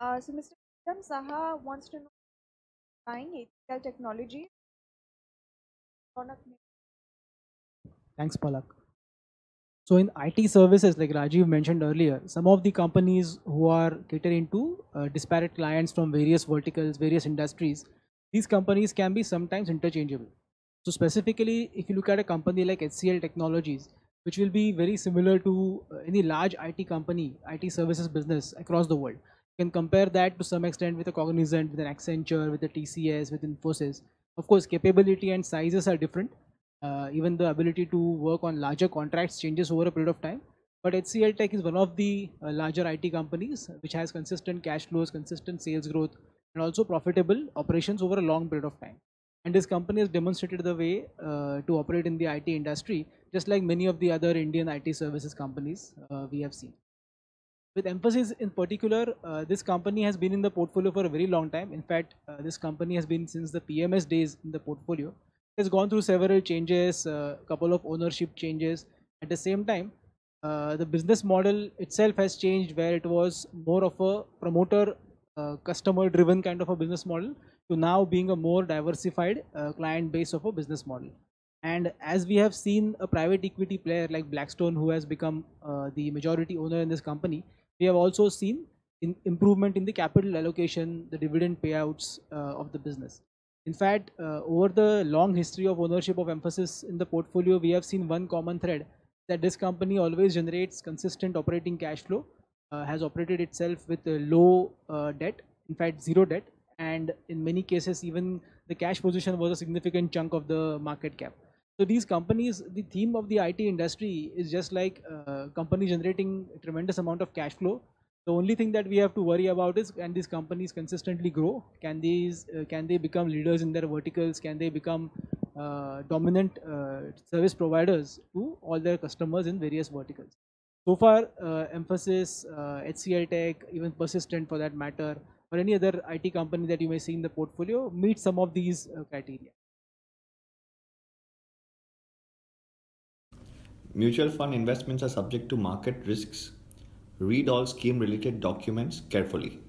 So Mr. Pritam Saha wants to know buying HCL Technology. Ronak, Thanks, Palak. So in IT services, like Rajiv mentioned earlier, some of the companies who are catering to disparate clients from various verticals, various industries, these companies can be sometimes interchangeable. So specifically, if you look at a company like HCL Technologies, which will be very similar to any large IT company, IT services business across the world, you can compare that to some extent with a Cognizant, with an Accenture, with a TCS, with Infosys. Of course, capability and sizes are different. Even the ability to work on larger contracts changes over a period of time. But HCL Tech is one of the larger IT companies which has consistent cash flows, consistent sales growth, and also profitable operations over a long period of time. And this company has demonstrated the way to operate in the IT industry, just like many of the other Indian IT services companies we have seen. With emphasis in particular, this company has been in the portfolio for a very long time. In fact, this company has been since the PMS days in the portfolio. It has gone through several changes, a couple of ownership changes. At the same time, the business model itself has changed, where it was more of a promoter, customer driven kind of a business model, to now being a more diversified client base of a business model. And as we have seen a private equity player like Blackstone, who has become the majority owner in this company, we have also seen improvement in the capital allocation, the dividend payouts of the business. In fact, over the long history of ownership of Emphasis in the portfolio, we have seen one common thread, that this company always generates consistent operating cash flow, has operated itself with a low debt, in fact zero debt, and in many cases even the cash position was a significant chunk of the market cap. So these companies, the theme of the IT industry is just like company generating a tremendous amount of cash flow. The only thing that we have to worry about is, can these companies consistently grow? Can they become leaders in their verticals? Can they become dominant service providers to all their customers in various verticals? So far, Emphasis, HCL Tech, even Persistent for that matter, or any other IT company that you may see in the portfolio meet some of these criteria. Mutual fund investments are subject to market risks. Read all scheme related documents carefully.